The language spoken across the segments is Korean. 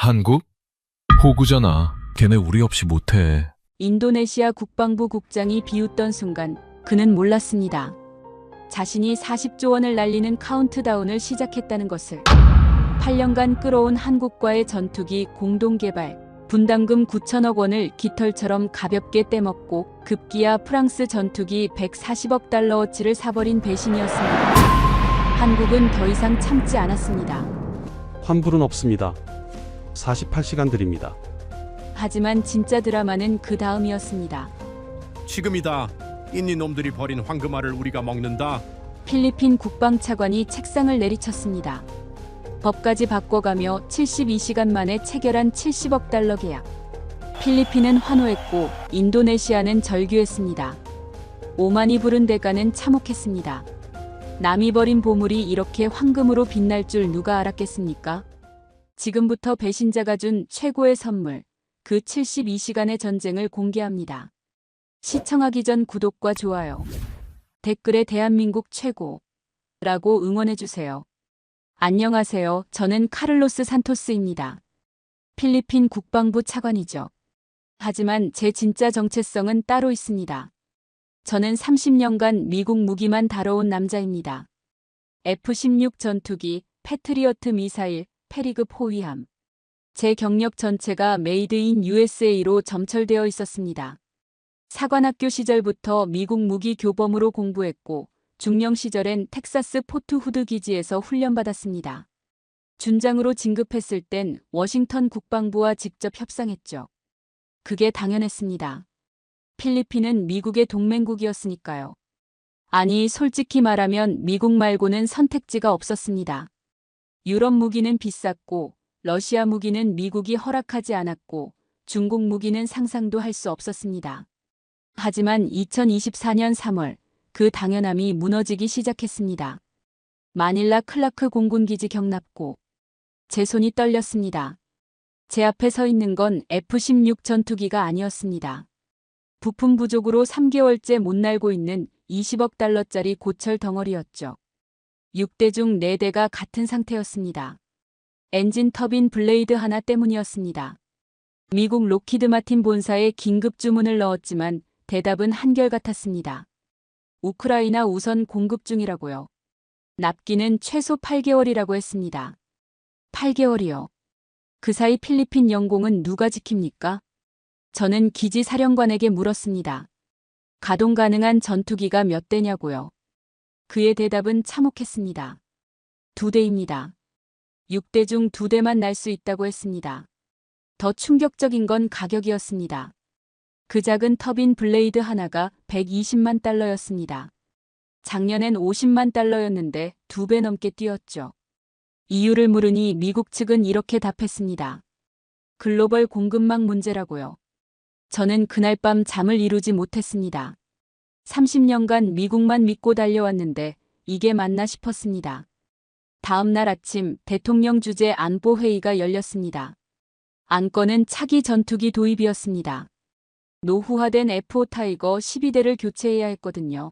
한국? 호구잖아. 걔네 우리 없이 못해. 인도네시아 국방부 국장이 비웃던 순간 그는 몰랐습니다. 자신이 40조 원을 날리는 카운트다운을 시작했다는 것을. 8년간 끌어온 한국과의 전투기 공동개발, 분담금 9천억 원을 깃털처럼 가볍게 떼먹고 급기야 프랑스 전투기 140억 달러어치를 사버린 배신이었습니다. 한국은 더 이상 참지 않았습니다. 환불은 없습니다. 48시간 드립니다. 하지만 진짜 드라마는 그 다음이었습니다. 지금이다. 인니 놈들이 버린 황금알을 우리가 먹는다. 필리핀 국방차관이 책상을 내리쳤습니다. 법까지 바꿔가며 72시간 만에 체결한 70억 달러 계약. 필리핀은 환호했고 인도네시아는 절규했습니다. 오만이 부른 대가는 참혹했습니다. 남이 버린 보물이 이렇게 황금으로 빛날 줄 누가 알았겠습니까? 지금부터 배신자가 준 최고의 선물, 그 72시간의 전쟁을 공개합니다. 시청하기 전 구독과 좋아요, 댓글에 대한민국 최고라고 응원해주세요. 안녕하세요. 저는 카를로스 산토스입니다. 필리핀 국방부 차관이죠. 하지만 제 진짜 정체성은 따로 있습니다. 저는 30년간 미국 무기만 다뤄온 남자입니다. F-16 전투기, 패트리어트 미사일, 패리급 호위함. 제 경력 전체가 메이드 인 USA로 점철되어 있었습니다. 사관학교 시절부터 미국 무기 교범으로 공부했고 중령 시절엔 텍사스 포트 후드 기지에서 훈련받았습니다. 준장으로 진급했을 땐 워싱턴 국방부와 직접 협상했죠. 그게 당연했습니다. 필리핀은 미국의 동맹국이었으니까요. 아니, 솔직히 말하면 미국 말고는 선택지가 없었습니다. 유럽 무기는 비쌌고 러시아 무기는 미국이 허락하지 않았고 중국 무기는 상상도 할 수 없었습니다. 하지만 2024년 3월 그 당연함이 무너지기 시작했습니다. 마닐라 클라크 공군기지 경납고 제 손이 떨렸습니다. 제 앞에 서 있는 건 F-16 전투기가 아니었습니다. 부품 부족으로 3개월째 못 날고 있는 20억 달러짜리 고철 덩어리였죠. 6대 중 4대가 같은 상태였습니다. 엔진 터빈 블레이드 하나 때문이었습니다. 미국 록히드 마틴 본사에 긴급 주문을 넣었지만 대답은 한결같았습니다. 우크라이나 우선 공급 중이라고요. 납기는 최소 8개월이라고 했습니다. 8개월이요. 그 사이 필리핀 영공은 누가 지킵니까? 저는 기지 사령관에게 물었습니다. 가동 가능한 전투기가 몇 대냐고요. 그의 대답은 참혹했습니다. 2대입니다. 6대 중 2대만 날 수 있다고 했습니다. 더 충격적인 건 가격이었습니다. 그 작은 터빈 블레이드 하나가 120만 달러였습니다. 작년엔 50만 달러였는데 2배 넘게 뛰었죠. 이유를 물으니 미국 측은 이렇게 답했습니다. 글로벌 공급망 문제라고요. 저는 그날 밤 잠을 이루지 못했습니다. 30년간 미국만 믿고 달려왔는데 이게 맞나 싶었습니다. 다음 날 아침 대통령 주재 안보회의가 열렸습니다. 안건은 차기 전투기 도입이었습니다. 노후화된 F-5 타이거 12대를 교체해야 했거든요.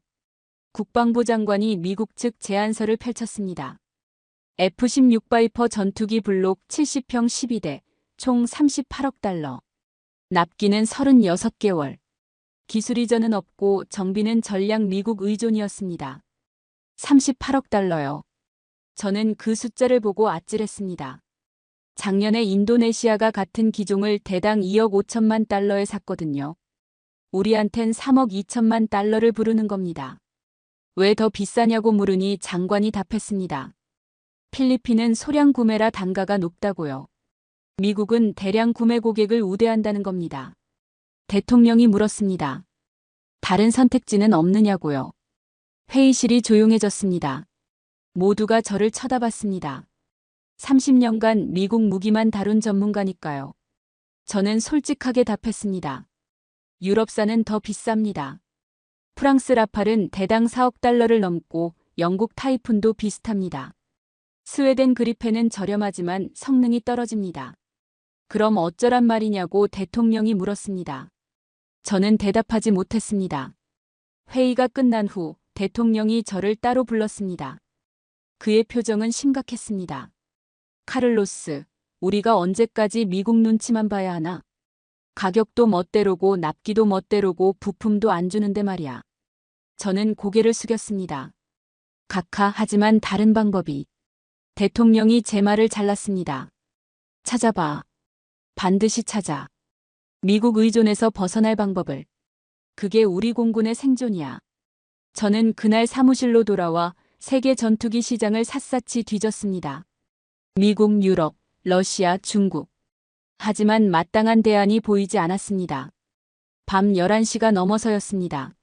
국방부 장관이 미국 측 제안서를 펼쳤습니다. F-16 바이퍼 전투기 블록 70평 12대, 총 38억 달러. 납기는 36개월. 기술 이전은 없고 정비는 전량 미국 의존이었습니다. 38억 달러요. 저는 그 숫자를 보고 아찔했습니다. 작년에 인도네시아가 같은 기종을 대당 2억 5천만 달러에 샀거든요. 우리한텐 3억 2천만 달러를 부르는 겁니다. 왜 더 비싸냐고 물으니 장관이 답했습니다. 필리핀은 소량 구매라 단가가 높다고요. 미국은 대량 구매 고객을 우대한다는 겁니다. 대통령이 물었습니다. 다른 선택지는 없느냐고요. 회의실이 조용해졌습니다. 모두가 저를 쳐다봤습니다. 30년간 미국 무기만 다룬 전문가니까요. 저는 솔직하게 답했습니다. 유럽산은 더 비쌉니다. 프랑스 라팔은 대당 4억 달러를 넘고 영국 타이푼도 비슷합니다. 스웨덴 그리펜은 저렴하지만 성능이 떨어집니다. 그럼 어쩌란 말이냐고 대통령이 물었습니다. 저는 대답하지 못했습니다. 회의가 끝난 후 대통령이 저를 따로 불렀습니다. 그의 표정은 심각했습니다. 카를로스, 우리가 언제까지 미국 눈치만 봐야 하나? 가격도 멋대로고 납기도 멋대로고 부품도 안 주는데 말이야. 저는 고개를 숙였습니다. 각하 하지만 다른 방법이. 대통령이 제 말을 잘랐습니다. 찾아봐. 반드시 찾아. 미국 의존에서 벗어날 방법을. 그게 우리 공군의 생존이야. 저는 그날 사무실로 돌아와 세계 전투기 시장을 샅샅이 뒤졌습니다. 미국, 유럽, 러시아, 중국. 하지만 마땅한 대안이 보이지 않았습니다. 밤 11시가 넘어서였습니다.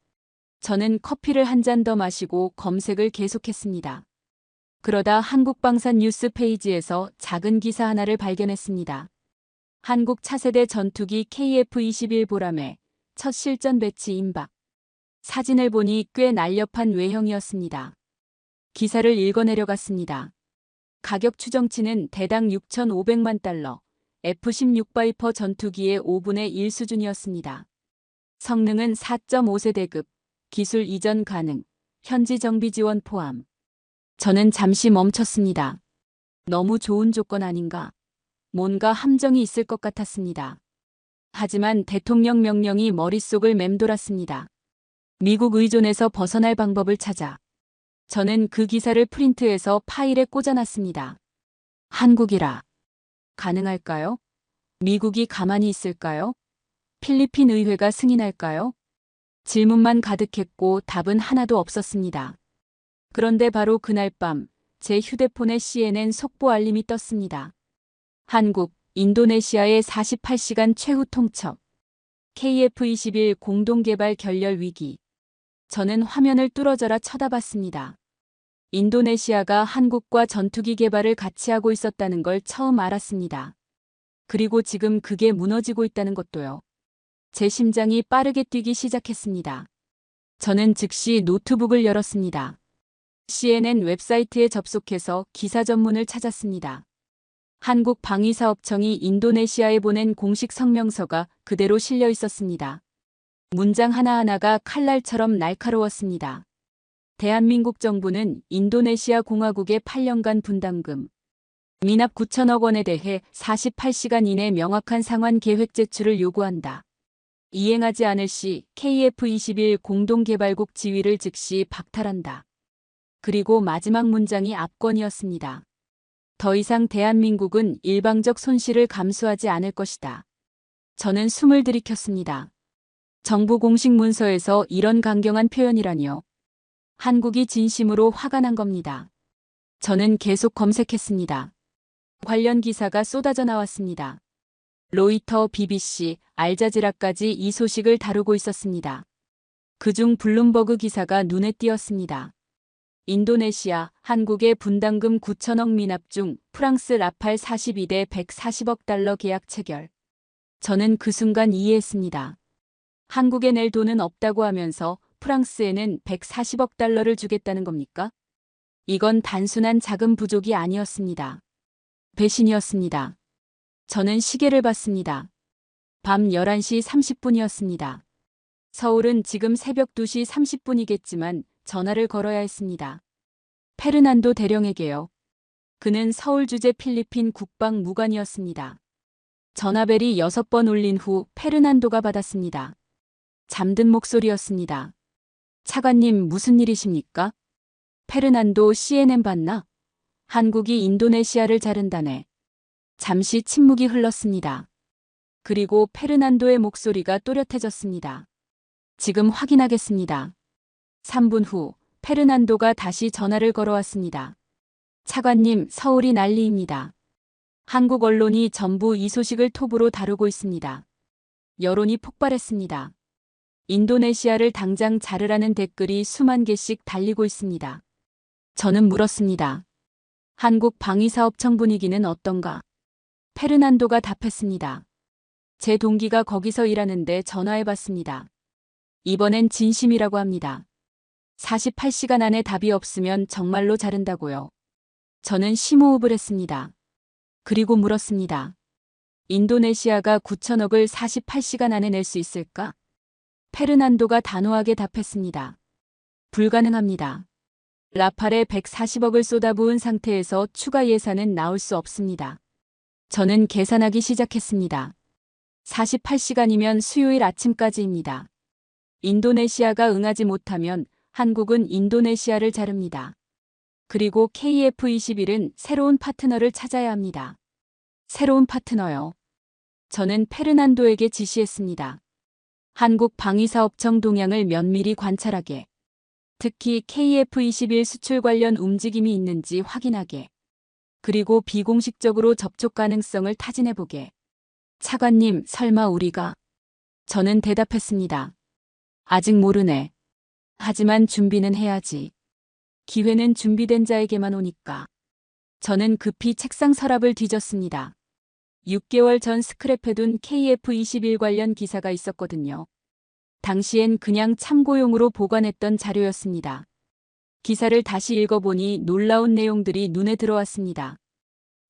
저는 커피를 한 잔 더 마시고 검색을 계속했습니다. 그러다 한국방산 뉴스 페이지에서 작은 기사 하나를 발견했습니다. 한국 차세대 전투기 KF-21 보람의 첫 실전 배치 임박. 사진을 보니 꽤 날렵한 외형이었습니다. 기사를 읽어내려갔습니다. 가격 추정치는 대당 6,500만 달러, F-16 바이퍼 전투기의 5분의 1 수준이었습니다. 성능은 4.5세대급, 기술 이전 가능, 현지 정비 지원 포함. 저는 잠시 멈췄습니다. 너무 좋은 조건 아닌가? 뭔가 함정이 있을 것 같았습니다. 하지만 대통령 명령이 머릿속을 맴돌았습니다. 미국 의존에서 벗어날 방법을 찾아. 저는 그 기사를 프린트해서 파일에 꽂아놨습니다. 한국이라. 가능할까요? 미국이 가만히 있을까요? 필리핀 의회가 승인할까요? 질문만 가득했고 답은 하나도 없었습니다. 그런데 바로 그날 밤 제 휴대폰에 CNN 속보 알림이 떴습니다. 한국, 인도네시아의 48시간 최후 통첩. KF-21 공동개발 결렬 위기. 저는 화면을 뚫어져라 쳐다봤습니다. 인도네시아가 한국과 전투기 개발을 같이 하고 있었다는 걸 처음 알았습니다. 그리고 지금 그게 무너지고 있다는 것도요. 제 심장이 빠르게 뛰기 시작했습니다. 저는 즉시 노트북을 열었습니다. CNN 웹사이트에 접속해서 기사 전문을 찾았습니다. 한국방위사업청이 인도네시아에 보낸 공식 성명서가 그대로 실려 있었습니다. 문장 하나하나가 칼날처럼 날카로웠습니다. 대한민국 정부는 인도네시아 공화국의 8년간 분담금, 미납 9천억 원에 대해 48시간 이내 명확한 상환 계획 제출을 요구한다. 이행하지 않을 시 KF-21 공동개발국 지위를 즉시 박탈한다. 그리고 마지막 문장이 압권이었습니다. 더 이상 대한민국은 일방적 손실을 감수하지 않을 것이다. 저는 숨을 들이켰습니다. 정부 공식 문서에서 이런 강경한 표현이라니요. 한국이 진심으로 화가 난 겁니다. 저는 계속 검색했습니다. 관련 기사가 쏟아져 나왔습니다. 로이터, BBC, 알자지라까지 이 소식을 다루고 있었습니다. 그중 블룸버그 기사가 눈에 띄었습니다. 인도네시아, 한국의 분담금 9천억 미납 중 프랑스 라팔 42대 140억 달러 계약 체결. 저는 그 순간 이해했습니다. 한국에 낼 돈은 없다고 하면서 프랑스에는 140억 달러를 주겠다는 겁니까? 이건 단순한 자금 부족이 아니었습니다. 배신이었습니다. 저는 시계를 봤습니다. 밤 11시 30분이었습니다. 서울은 지금 새벽 2시 30분이겠지만 전화를 걸어야 했습니다. 페르난도 대령에게요. 그는 서울 주재 필리핀 국방무관이었습니다. 전화벨이 6번 울린 후 페르난도가 받았습니다. 잠든 목소리였습니다. 차관님 무슨 일이십니까? 페르난도 CNN 봤나? 한국이 인도네시아를 자른다네. 잠시 침묵이 흘렀습니다. 그리고 페르난도의 목소리가 또렷해졌습니다. 지금 확인하겠습니다. 3분 후 페르난도가 다시 전화를 걸어왔습니다. 차관님, 서울이 난리입니다. 한국 언론이 전부 이 소식을 톱으로 다루고 있습니다. 여론이 폭발했습니다. 인도네시아를 당장 자르라는 댓글이 수만 개씩 달리고 있습니다. 저는 물었습니다. 한국 방위사업청 분위기는 어떤가? 페르난도가 답했습니다. 제 동기가 거기서 일하는데 전화해봤습니다. 이번엔 진심이라고 합니다. 48시간 안에 답이 없으면 정말로 자른다고요. 저는 심호흡을 했습니다. 그리고 물었습니다. 인도네시아가 9천억을 48시간 안에 낼 수 있을까? 페르난도가 단호하게 답했습니다. 불가능합니다. 라팔에 140억을 쏟아부은 상태에서 추가 예산은 나올 수 없습니다. 저는 계산하기 시작했습니다. 48시간이면 수요일 아침까지입니다. 인도네시아가 응하지 못하면 한국은 인도네시아를 자릅니다. 그리고 KF-21은 새로운 파트너를 찾아야 합니다. 새로운 파트너요. 저는 페르난도에게 지시했습니다. 한국 방위사업청 동향을 면밀히 관찰하게. 특히 KF-21 수출 관련 움직임이 있는지 확인하게. 그리고 비공식적으로 접촉 가능성을 타진해보게. 차관님, 설마 우리가? 저는 대답했습니다. 아직 모르네. 하지만 준비는 해야지. 기회는 준비된 자에게만 오니까. 저는 급히 책상 서랍을 뒤졌습니다. 6개월 전 스크랩해둔 KF-21 관련 기사가 있었거든요. 당시엔 그냥 참고용으로 보관했던 자료였습니다. 기사를 다시 읽어보니 놀라운 내용들이 눈에 들어왔습니다.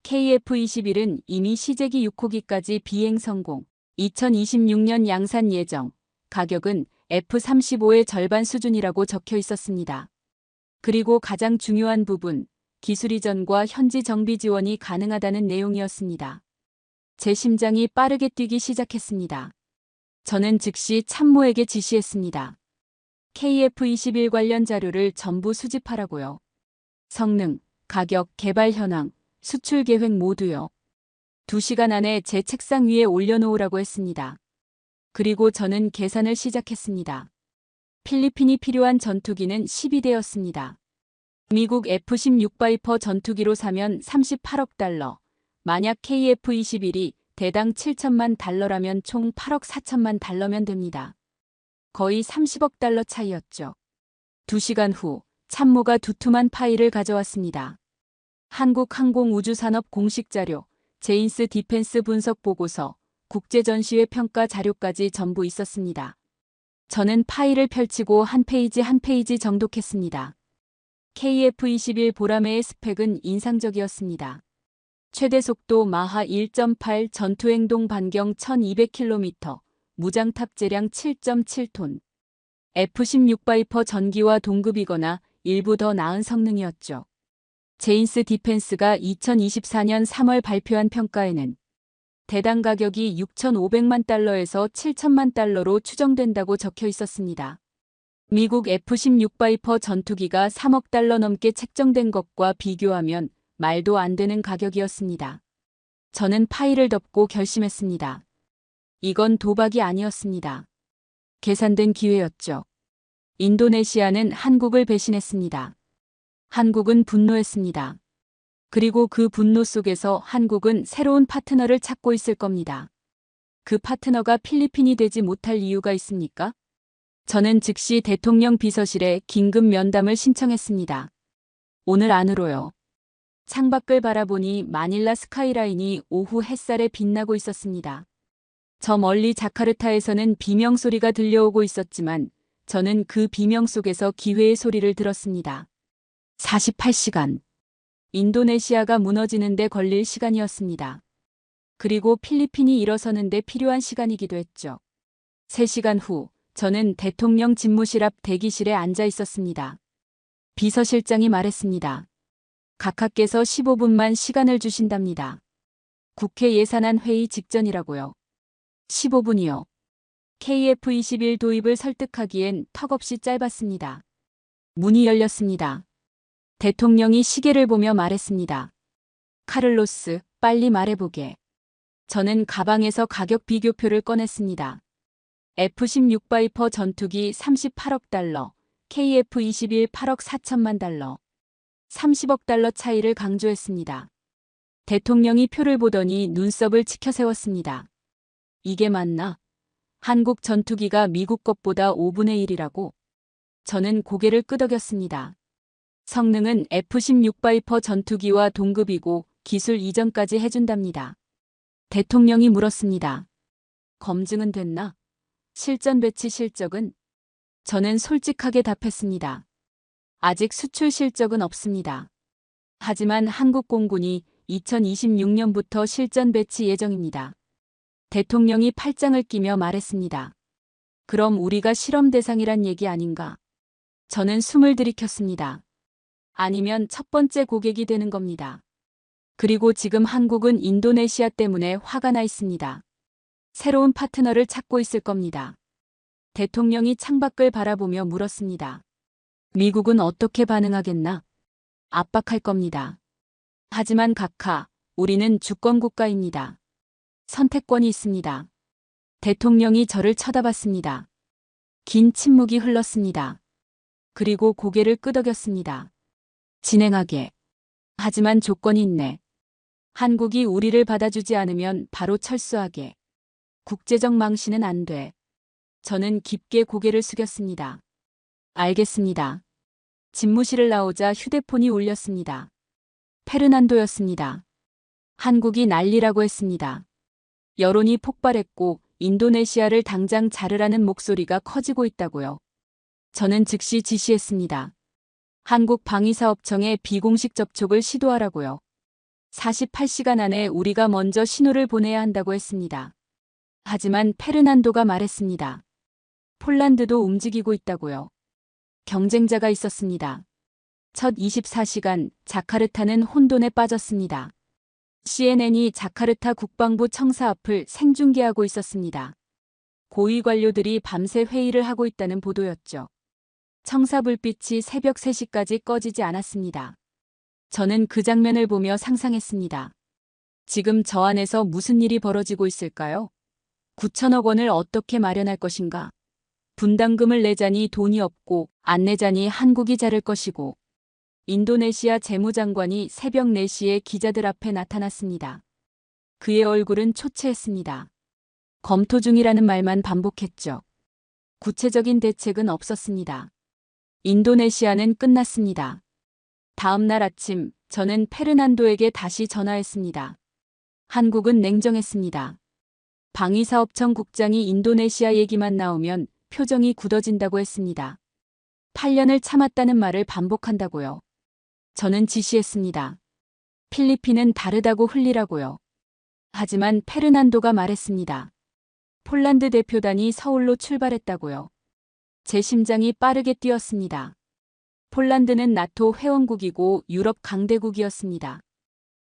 KF-21은 이미 시제기 6호기까지 비행 성공, 2026년 양산 예정, 가격은 F-35의 절반 수준이라고 적혀 있었습니다. 그리고 가장 중요한 부분, 기술 이전과 현지 정비 지원이 가능하다는 내용이었습니다. 제 심장이 빠르게 뛰기 시작했습니다. 저는 즉시 참모에게 지시했습니다. KF-21 관련 자료를 전부 수집하라고요. 성능, 가격, 개발 현황, 수출 계획 모두요. 2시간 안에 제 책상 위에 올려놓으라고 했습니다. 그리고 저는 계산을 시작했습니다. 필리핀이 필요한 전투기는 12대였습니다. 미국 F-16 바이퍼 전투기로 사면 38억 달러, 만약 KF-21이 대당 7천만 달러라면 총 8억 4천만 달러면 됩니다. 거의 30억 달러 차이였죠. 2시간 후 참모가 두툼한 파일을 가져왔습니다. 한국항공우주산업 공식 자료, 제인스 디펜스 분석 보고서, 국제전시회 평가 자료까지 전부 있었습니다. 저는 파일을 펼치고 한 페이지 한 페이지 정독했습니다. KF-21 보라매의 스펙은 인상적이었습니다. 최대 속도 마하 1.8, 전투행동 반경 1200km, 무장 탑재량 7.7톤. F-16 바이퍼 전기와 동급이거나 일부 더 나은 성능이었죠. 제인스 디펜스가 2024년 3월 발표한 평가에는 대당 가격이 6,500만 달러에서 7천만 달러로 추정된다고 적혀 있었습니다. 미국 F-16 바이퍼 전투기가 3억 달러 넘게 책정된 것과 비교하면 말도 안 되는 가격이었습니다. 저는 파일을 덮고 결심했습니다. 이건 도박이 아니었습니다. 계산된 기회였죠. 인도네시아는 한국을 배신했습니다. 한국은 분노했습니다. 그리고 그 분노 속에서 한국은 새로운 파트너를 찾고 있을 겁니다. 그 파트너가 필리핀이 되지 못할 이유가 있습니까? 저는 즉시 대통령 비서실에 긴급 면담을 신청했습니다. 오늘 안으로요. 창밖을 바라보니 마닐라 스카이라인이 오후 햇살에 빛나고 있었습니다. 저 멀리 자카르타에서는 비명소리가 들려오고 있었지만 저는 그 비명 속에서 기회의 소리를 들었습니다. 48시간. 인도네시아가 무너지는데 걸릴 시간이었습니다. 그리고 필리핀이 일어서는데 필요한 시간이기도 했죠. 3시간 후 저는 대통령 집무실 앞 대기실에 앉아 있었습니다. 비서실장이 말했습니다. 각하께서 15분만 시간을 주신답니다. 국회 예산안 회의 직전이라고요. 15분이요. KF-21 도입을 설득하기엔 턱없이 짧았습니다. 문이 열렸습니다. 대통령이 시계를 보며 말했습니다. 카를로스, 빨리 말해보게. 저는 가방에서 가격 비교표를 꺼냈습니다. F-16 바이퍼 전투기 38억 달러, KF-21 8억 4천만 달러, 30억 달러 차이를 강조했습니다. 대통령이 표를 보더니 눈썹을 치켜세웠습니다. 이게 맞나? 한국 전투기가 미국 것보다 5분의 1이라고? 저는 고개를 끄덕였습니다. 성능은 F-16 바이퍼 전투기와 동급이고 기술 이전까지 해준답니다. 대통령이 물었습니다. 검증은 됐나? 실전 배치 실적은? 저는 솔직하게 답했습니다. 아직 수출 실적은 없습니다. 하지만 한국 공군이 2026년부터 실전 배치 예정입니다. 대통령이 팔짱을 끼며 말했습니다. 그럼 우리가 실험 대상이란 얘기 아닌가? 저는 숨을 들이켰습니다. 아니면 첫 번째 고객이 되는 겁니다. 그리고 지금 한국은 인도네시아 때문에 화가 나 있습니다. 새로운 파트너를 찾고 있을 겁니다. 대통령이 창밖을 바라보며 물었습니다. 미국은 어떻게 반응하겠나? 압박할 겁니다. 하지만 각하, 우리는 주권국가입니다. 선택권이 있습니다. 대통령이 저를 쳐다봤습니다. 긴 침묵이 흘렀습니다. 그리고 고개를 끄덕였습니다. 진행하게. 하지만 조건이 있네. 한국이 우리를 받아주지 않으면 바로 철수하게. 국제적 망신은 안 돼. 저는 깊게 고개를 숙였습니다. 알겠습니다. 집무실을 나오자 휴대폰이 울렸습니다. 페르난도였습니다. 한국이 난리라고 했습니다. 여론이 폭발했고 인도네시아를 당장 자르라는 목소리가 커지고 있다고요. 저는 즉시 지시했습니다. 한국 방위사업청에 비공식 접촉을 시도하라고요. 48시간 안에 우리가 먼저 신호를 보내야 한다고 했습니다. 하지만 페르난도가 말했습니다. 폴란드도 움직이고 있다고요. 경쟁자가 있었습니다. 첫 24시간 자카르타는 혼돈에 빠졌습니다. CNN이 자카르타 국방부 청사 앞을 생중계하고 있었습니다. 고위 관료들이 밤새 회의를 하고 있다는 보도였죠. 청사 불빛이 새벽 3시까지 꺼지지 않았습니다. 저는 그 장면을 보며 상상했습니다. 지금 저 안에서 무슨 일이 벌어지고 있을까요? 9천억 원을 어떻게 마련할 것인가? 분담금을 내자니 돈이 없고 안 내자니 한국이 자를 것이고. 인도네시아 재무장관이 새벽 4시에 기자들 앞에 나타났습니다. 그의 얼굴은 초췌했습니다. 검토 중이라는 말만 반복했죠. 구체적인 대책은 없었습니다. 인도네시아는 끝났습니다. 다음 날 아침 저는 페르난도에게 다시 전화했습니다. 한국은 냉정했습니다. 방위사업청 국장이 인도네시아 얘기만 나오면 표정이 굳어진다고 했습니다. 8년을 참았다는 말을 반복한다고요. 저는 지시했습니다. 필리핀은 다르다고 흘리라고요. 하지만 페르난도가 말했습니다. 폴란드 대표단이 서울로 출발했다고요. 제 심장이 빠르게 뛰었습니다. 폴란드는 나토 회원국이고 유럽 강대국이었습니다.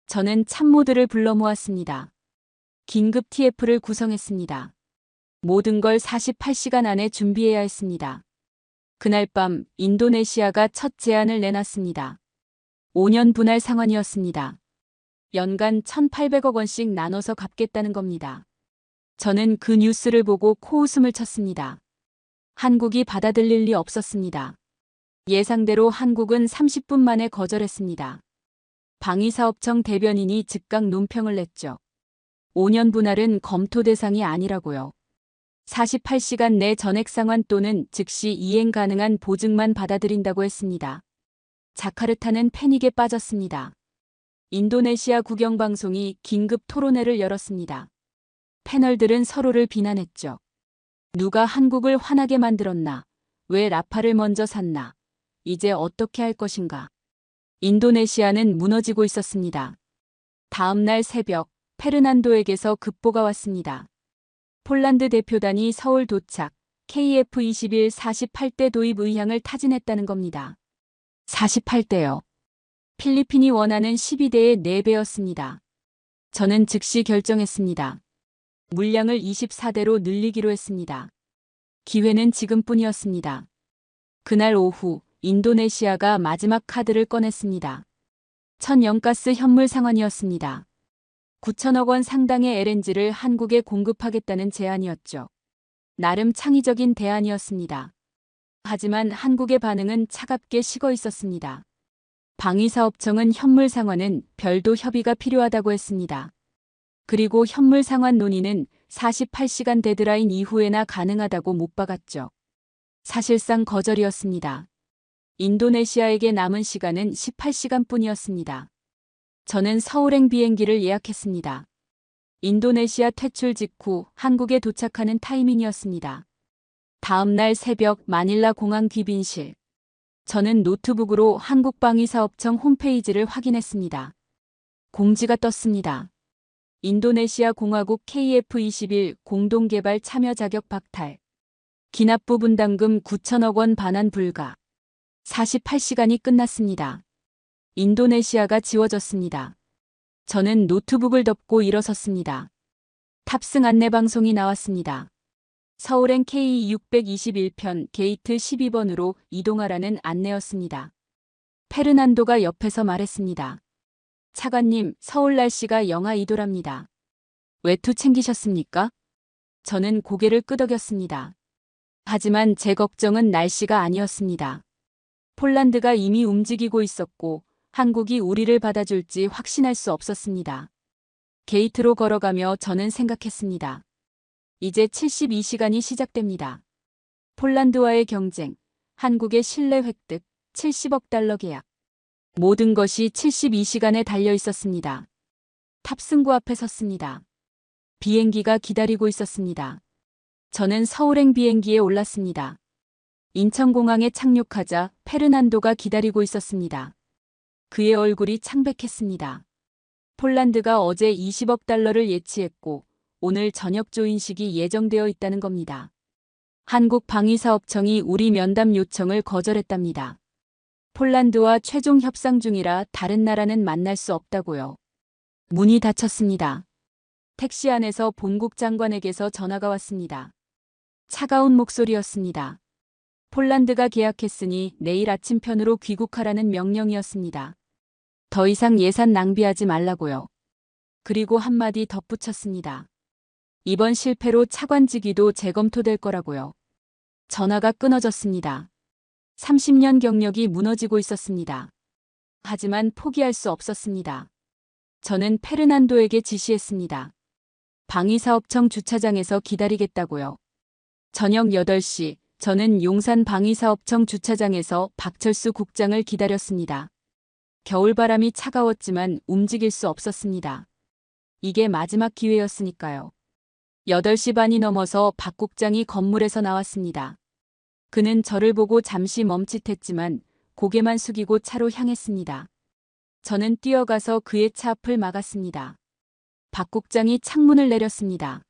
저는 참모들을 불러 모았습니다. 긴급 TF를 구성했습니다. 모든 걸 48시간 안에 준비해야 했습니다. 그날 밤 인도네시아가 첫 제안을 내놨습니다. 5년 분할 상환이었습니다. 연간 1,800억 원씩 나눠서 갚겠다는 겁니다. 저는 그 뉴스를 보고 코웃음을 쳤습니다. 한국이 받아들일 리 없었습니다. 예상대로 한국은 30분 만에 거절했습니다. 방위사업청 대변인이 즉각 논평을 냈죠. 5년 분할은 검토 대상이 아니라고요. 48시간 내 전액 상환 또는 즉시 이행 가능한 보증만 받아들인다고 했습니다. 자카르타는 패닉에 빠졌습니다. 인도네시아 국영방송이 긴급 토론회를 열었습니다. 패널들은 서로를 비난했죠. 누가 한국을 화나게 만들었나? 왜 라파를 먼저 샀나? 이제 어떻게 할 것인가? 인도네시아는 무너지고 있었습니다. 다음 날 새벽 페르난도에게서 급보가 왔습니다. 폴란드 대표단이 서울 도착, KF-21 48대 도입 의향을 타진했다는 겁니다. 48대요. 필리핀이 원하는 12대의 4배였습니다. 저는 즉시 결정했습니다. 물량을 24대로 늘리기로 했습니다. 기회는 지금뿐이었습니다. 그날 오후 인도네시아가 마지막 카드를 꺼냈습니다. 천연가스 현물 상환이었습니다. 9천억 원 상당의 LNG를 한국에 공급하겠다는 제안이었죠. 나름 창의적인 대안이었습니다. 하지만 한국의 반응은 차갑게 식어 있었습니다. 방위사업청은 현물 상환은 별도 협의가 필요하다고 했습니다. 그리고 현물 상환 논의는 48시간 데드라인 이후에나 가능하다고 못 박았죠. 사실상 거절이었습니다. 인도네시아에게 남은 시간은 18시간뿐이었습니다. 저는 서울행 비행기를 예약했습니다. 인도네시아 퇴출 직후 한국에 도착하는 타이밍이었습니다. 다음 날 새벽 마닐라 공항 귀빈실. 저는 노트북으로 한국방위사업청 홈페이지를 확인했습니다. 공지가 떴습니다. 인도네시아 공화국 KF-21 공동개발 참여 자격 박탈. 기납부 분담금 9천억 원 반환 불가. 48시간이 끝났습니다. 인도네시아가 지워졌습니다. 저는 노트북을 덮고 일어섰습니다. 탑승 안내 방송이 나왔습니다. 서울행 K621편 게이트 12번으로 이동하라는 안내였습니다. 페르난도가 옆에서 말했습니다. 차관님, 서울 날씨가 영하 2도랍니다. 외투 챙기셨습니까? 저는 고개를 끄덕였습니다. 하지만 제 걱정은 날씨가 아니었습니다. 폴란드가 이미 움직이고 있었고 한국이 우리를 받아줄지 확신할 수 없었습니다. 게이트로 걸어가며 저는 생각했습니다. 이제 72시간이 시작됩니다. 폴란드와의 경쟁, 한국의 신뢰 획득, 70억 달러 계약. 모든 것이 72시간에 달려 있었습니다. 탑승구 앞에 섰습니다. 비행기가 기다리고 있었습니다. 저는 서울행 비행기에 올랐습니다. 인천공항에 착륙하자 페르난도가 기다리고 있었습니다. 그의 얼굴이 창백했습니다. 폴란드가 어제 20억 달러를 예치했고 오늘 저녁 조인식이 예정되어 있다는 겁니다. 한국 방위사업청이 우리 면담 요청을 거절했답니다. 폴란드와 최종 협상 중이라 다른 나라는 만날 수 없다고요. 문이 닫혔습니다. 택시 안에서 본국 장관에게서 전화가 왔습니다. 차가운 목소리였습니다. 폴란드가 계약했으니 내일 아침편으로 귀국하라는 명령이었습니다. 더 이상 예산 낭비하지 말라고요. 그리고 한마디 덧붙였습니다. 이번 실패로 차관직위도 재검토될 거라고요. 전화가 끊어졌습니다. 30년 경력이 무너지고 있었습니다. 하지만 포기할 수 없었습니다. 저는 페르난도에게 지시했습니다. 방위사업청 주차장에서 기다리겠다고요. 저녁 8시 저는 용산 방위사업청 주차장에서 박철수 국장을 기다렸습니다. 겨울바람이 차가웠지만 움직일 수 없었습니다. 이게 마지막 기회였으니까요. 8시 반이 넘어서 박 국장이 건물에서 나왔습니다. 그는 저를 보고 잠시 멈칫했지만 고개만 숙이고 차로 향했습니다. 저는 뛰어가서 그의 차 앞을 막았습니다. 박 국장이 창문을 내렸습니다.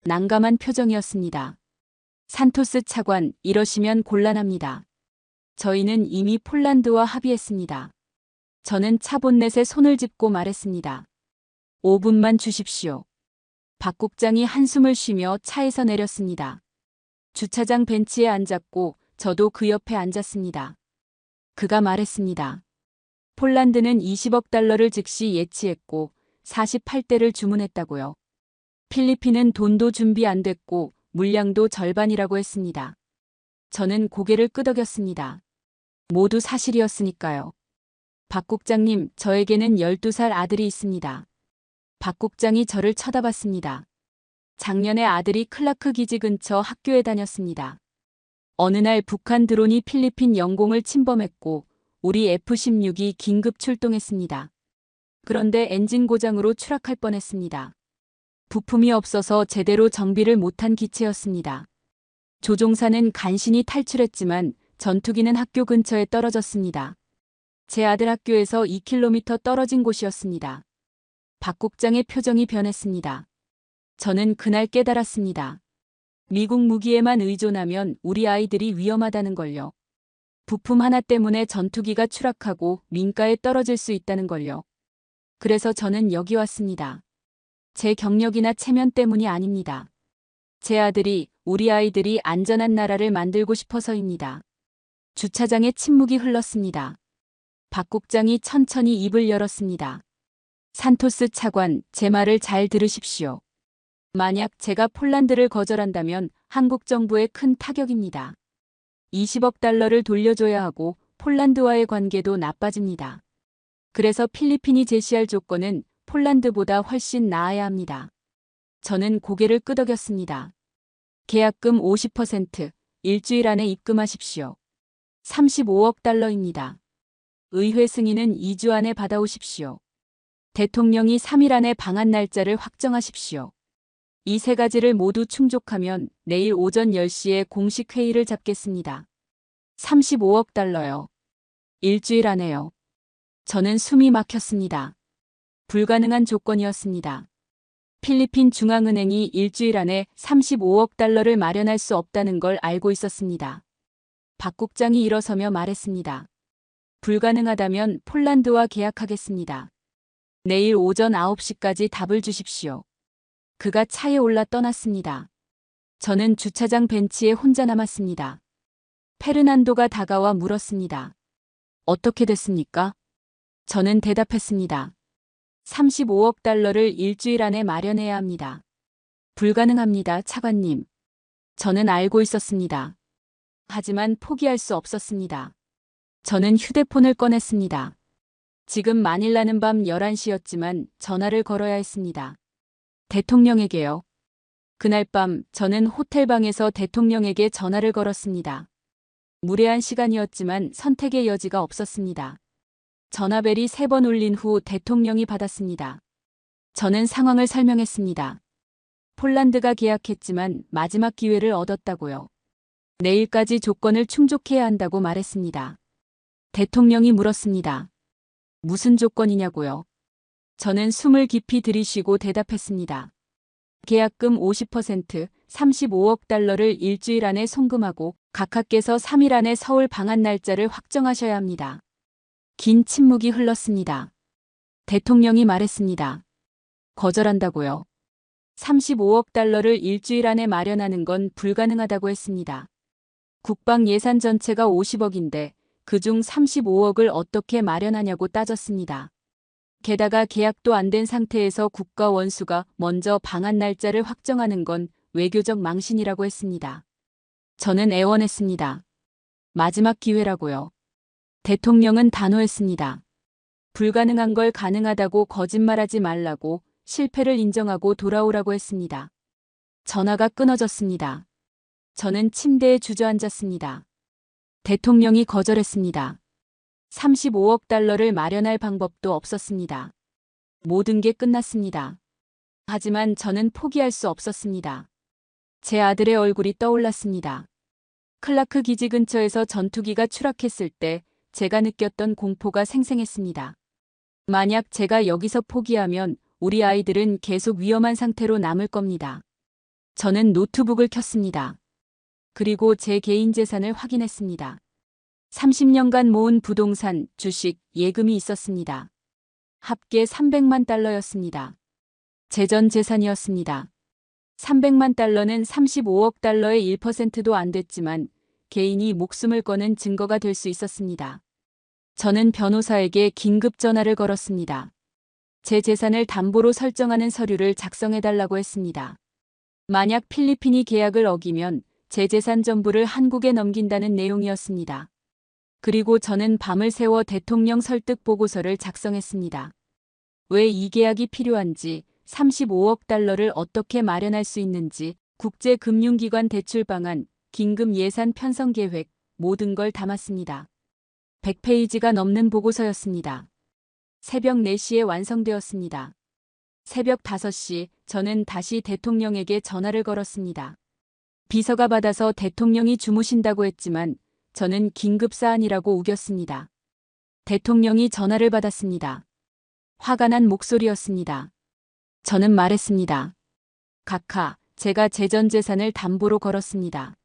난감한 표정이었습니다. 산토스 차관, 이러시면 곤란합니다. 저희는 이미 폴란드와 합의했습니다. 저는 차 본넷에 손을 짚고 말했습니다. 5분만 주십시오. 박 국장이 한숨을 쉬며 차에서 내렸습니다. 주차장 벤치에 앉았고 저도 그 옆에 앉았습니다. 그가 말했습니다. 폴란드는 20억 달러를 즉시 예치했고 48대를 주문했다고요. 필리핀은 돈도 준비 안 됐고 물량도 절반이라고 했습니다. 저는 고개를 끄덕였습니다. 모두 사실이었으니까요. 박 국장님, 저에게는 12살 아들이 있습니다. 박 국장이 저를 쳐다봤습니다. 작년에 아들이 클라크 기지 근처 학교에 다녔습니다. 어느 날 북한 드론이 필리핀 영공을 침범했고 우리 F-16이 긴급 출동했습니다. 그런데 엔진 고장으로 추락할 뻔했습니다. 부품이 없어서 제대로 정비를 못한 기체였습니다. 조종사는 간신히 탈출했지만 전투기는 학교 근처에 떨어졌습니다. 제 아들 학교에서 2km 떨어진 곳이었습니다. 박 국장의 표정이 변했습니다. 저는 그날 깨달았습니다. 미국 무기에만 의존하면 우리 아이들이 위험하다는 걸요. 부품 하나 때문에 전투기가 추락하고 민가에 떨어질 수 있다는 걸요. 그래서 저는 여기 왔습니다. 제 경력이나 체면 때문이 아닙니다. 제 아들이, 우리 아이들이 안전한 나라를 만들고 싶어서입니다. 주차장에 침묵이 흘렀습니다. 박 국장이 천천히 입을 열었습니다. 산토스 차관, 제 말을 잘 들으십시오. 만약 제가 폴란드를 거절한다면 한국 정부에 큰 타격입니다. 20억 달러를 돌려줘야 하고 폴란드와의 관계도 나빠집니다. 그래서 필리핀이 제시할 조건은 폴란드보다 훨씬 나아야 합니다. 저는 고개를 끄덕였습니다. 계약금 50%, 일주일 안에 입금하십시오. 35억 달러입니다. 의회 승인은 2주 안에 받아오십시오. 대통령이 3일 안에 방한 날짜를 확정하십시오. 이 세 가지를 모두 충족하면 내일 오전 10시에 공식 회의를 잡겠습니다. 35억 달러요. 일주일 안에요. 저는 숨이 막혔습니다. 불가능한 조건이었습니다. 필리핀 중앙은행이 일주일 안에 35억 달러를 마련할 수 없다는 걸 알고 있었습니다. 박 국장이 일어서며 말했습니다. 불가능하다면 폴란드와 계약하겠습니다. 내일 오전 9시까지 답을 주십시오. 그가 차에 올라 떠났습니다. 저는 주차장 벤치에 혼자 남았습니다. 페르난도가 다가와 물었습니다. 어떻게 됐습니까? 저는 대답했습니다. 35억 달러를 일주일 안에 마련해야 합니다. 불가능합니다, 차관님. 저는 알고 있었습니다. 하지만 포기할 수 없었습니다. 저는 휴대폰을 꺼냈습니다. 지금 마닐라는 밤 11시였지만 전화를 걸어야 했습니다. 대통령에게요. 그날 밤 저는 호텔방에서 대통령에게 전화를 걸었습니다. 무례한 시간이었지만 선택의 여지가 없었습니다. 전화벨이 3번 울린 후 대통령이 받았습니다. 저는 상황을 설명했습니다. 폴란드가 계약했지만 마지막 기회를 얻었다고요. 내일까지 조건을 충족해야 한다고 말했습니다. 대통령이 물었습니다. 무슨 조건이냐고요? 저는 숨을 깊이 들이쉬고 대답했습니다. 계약금 50%, 35억 달러를 일주일 안에 송금하고 각하께서 3일 안에 서울 방한 날짜를 확정하셔야 합니다. 긴 침묵이 흘렀습니다. 대통령이 말했습니다. 거절한다고요. 35억 달러를 일주일 안에 마련하는 건 불가능하다고 했습니다. 국방 예산 전체가 50억인데 그중 35억을 어떻게 마련하냐고 따졌습니다. 게다가 계약도 안 된 상태에서 국가 원수가 먼저 방한 날짜를 확정하는 건 외교적 망신이라고 했습니다. 저는 애원했습니다. 마지막 기회라고요. 대통령은 단호했습니다. 불가능한 걸 가능하다고 거짓말하지 말라고 실패를 인정하고 돌아오라고 했습니다. 전화가 끊어졌습니다. 저는 침대에 주저앉았습니다. 대통령이 거절했습니다. 35억 달러를 마련할 방법도 없었습니다. 모든 게 끝났습니다. 하지만 저는 포기할 수 없었습니다. 제 아들의 얼굴이 떠올랐습니다. 클라크 기지 근처에서 전투기가 추락했을 때 제가 느꼈던 공포가 생생했습니다. 만약 제가 여기서 포기하면 우리 아이들은 계속 위험한 상태로 남을 겁니다. 저는 노트북을 켰습니다. 그리고 제 개인 재산을 확인했습니다. 30년간 모은 부동산, 주식, 예금이 있었습니다. 합계 300만 달러였습니다. 제 전 재산이었습니다. 300만 달러는 35억 달러의 1%도 안 됐지만 개인이 목숨을 거는 증거가 될 수 있었습니다. 저는 변호사에게 긴급 전화를 걸었습니다. 제 재산을 담보로 설정하는 서류를 작성해달라고 했습니다. 만약 필리핀이 계약을 어기면 제 재산 전부를 한국에 넘긴다는 내용이었습니다. 그리고 저는 밤을 새워 대통령 설득 보고서를 작성했습니다. 왜 이 계약이 필요한지, 35억 달러를 어떻게 마련할 수 있는지, 국제금융기관 대출 방안, 긴급 예산 편성 계획, 모든 걸 담았습니다. 100페이지가 넘는 보고서였습니다. 새벽 4시에 완성되었습니다. 새벽 5시, 저는 다시 대통령에게 전화를 걸었습니다. 비서가 받아서 대통령이 주무신다고 했지만 저는 긴급 사안이라고 우겼습니다. 대통령이 전화를 받았습니다. 화가 난 목소리였습니다. 저는 말했습니다. 각하, 제가 제 전 재산을 담보로 걸었습니다.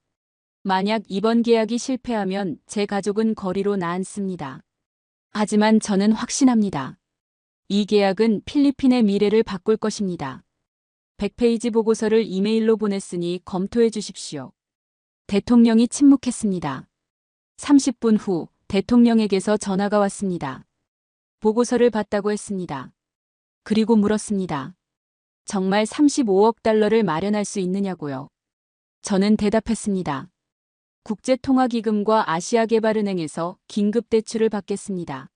만약 이번 계약이 실패하면 제 가족은 거리로 나앉습니다. 하지만 저는 확신합니다. 이 계약은 필리핀의 미래를 바꿀 것입니다. 100페이지 보고서를 이메일로 보냈으니 검토해 주십시오. 대통령이 침묵했습니다. 30분 후 대통령에게서 전화가 왔습니다. 보고서를 봤다고 했습니다. 그리고 물었습니다. 정말 35억 달러를 마련할 수 있느냐고요. 저는 대답했습니다. 국제통화기금과 아시아개발은행에서 긴급대출을 받겠습니다.